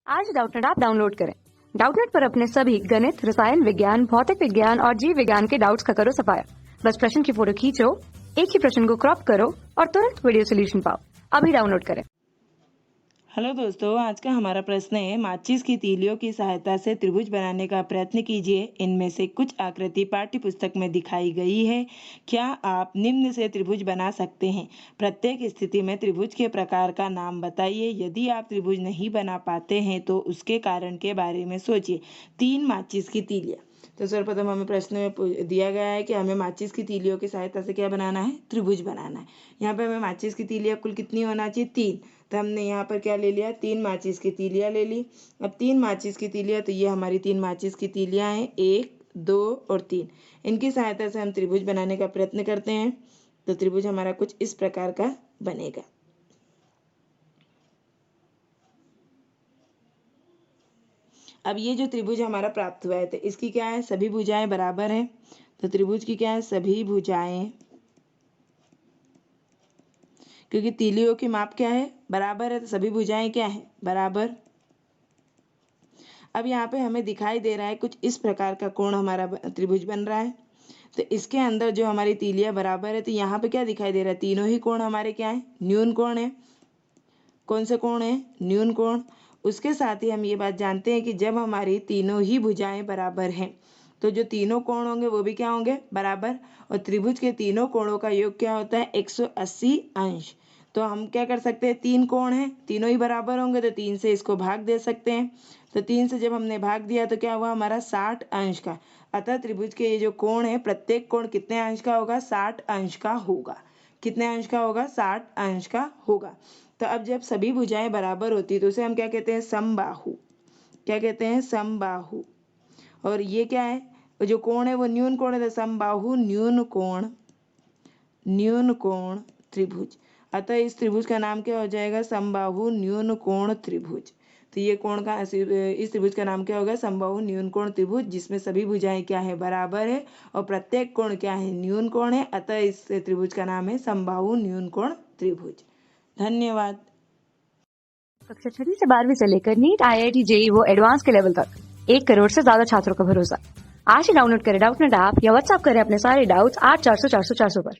आज Doubtnut app download करें। Doubtnut पर अपने सभी गणित, रसायन विज्ञान, भौतिक विज्ञान और जीव विज्ञान के डाउट्स का करो सफाया। बस प्रश्न की फोटो खींचो, एक ही प्रश्न को क्रॉप करो और तुरंत वीडियो सोल्यूशन पाओ। अभी डाउनलोड करें। हेलो दोस्तों, आज का हमारा प्रश्न है माचिस की तीलियों की सहायता से त्रिभुज बनाने का प्रयत्न कीजिए। इनमें से कुछ आकृति पाठ्य पुस्तक में दिखाई गई है। क्या आप निम्न से त्रिभुज बना सकते हैं? प्रत्येक स्थिति में त्रिभुज के प्रकार का नाम बताइए। यदि आप त्रिभुज नहीं बना पाते हैं तो उसके कारण के बारे में सोचिए। 3 माचिस की तीलियां। तो सर्वप्रथम हमें प्रश्न में दिया गया है कि हमें माचिस की तीलियों की सहायता से क्या बनाना है? त्रिभुज बनाना है। यहाँ पे हमें माचिस की तीलियां कुल कितनी होना चाहिए? 3। तो हमने यहाँ पर क्या ले लिया? 3 माचिस की तीलियां ले ली। अब 3 माचिस की तीलियां, तो ये हमारी 3 माचिस की तीलियां हैं, 1, 2 और 3। इनकी सहायता से हम त्रिभुज बनाने का प्रयत्न करते हैं। तो त्रिभुज हमारा कुछ इस प्रकार का बनेगा। अब ये जो त्रिभुज हमारा प्राप्त हुआ है, तो इसकी क्या है? सभी भुजाएं बराबर हैं। तो त्रिभुज की क्या है? सभी भुजाएं, क्योंकि तीलियों की माप क्या है? बराबर है, तो सभी भुजाएं क्या है? बराबर। अब यहाँ पे हमें दिखाई दे रहा है कुछ इस प्रकार का कोण हमारा त्रिभुज बन रहा है। तो इसके अंदर जो हमारी तीलियां बराबर है, तो यहाँ पे क्या दिखाई दे रहा है? तीनों ही कोण हमारे क्या है? न्यून कोण है। कौन से कोण है? न्यून कोण। उसके साथ ही हम ये बात जानते हैं कि जब हमारी तीनों ही भुजाएं बराबर हैं तो जो तीनों कोण होंगे वो भी क्या होंगे? बराबर। और त्रिभुज के तीनों कोणों का योग क्या होता है? 180 अंश। तो हम क्या कर सकते हैं? 3 कोण हैं, तीनों ही बराबर होंगे तो 3 से इसको भाग दे सकते हैं। तो 3 से जब हमने भाग दिया तो क्या हुआ? हमारा 60 अंश का। अतः त्रिभुज के ये जो कोण है, प्रत्येक कोण कितने अंश का होगा? 60 अंश का होगा। कितने अंश का होगा? 60 अंश का होगा। तो अब जब सभी भुजाएं बराबर होती तो उसे हम क्या कहते हैं? समबाहु। क्या कहते हैं? समबाहु। और ये क्या है? जो कोण है वो न्यून कोण है, तो समबाहु न्यून कोण त्रिभुज। अतः इस त्रिभुज का नाम क्या हो जाएगा? समबाहु न्यून कोण त्रिभुज। तो ये कोण का, इस त्रिभुज का नाम क्या होगा? समबाहु न्यून कोण त्रिभुज, जिसमें सभी भुजाएं क्या है? बराबर है और प्रत्येक कोण क्या है? न्यून कोण है। अतः इस त्रिभुज का नाम है समबाहु न्यून कोण त्रिभुज। धन्यवाद। कक्षा 6 से 12वीं से लेकर नीट, IIT, JEE वो एडवांस के लेवल तक 1 करोड़ से ज्यादा छात्रों का भरोसा। आज ही डाउनलोड करें डाउटनेट ऐप या व्हाट्सएप करें अपने सारे डाउट्स 8400 400 400 पर।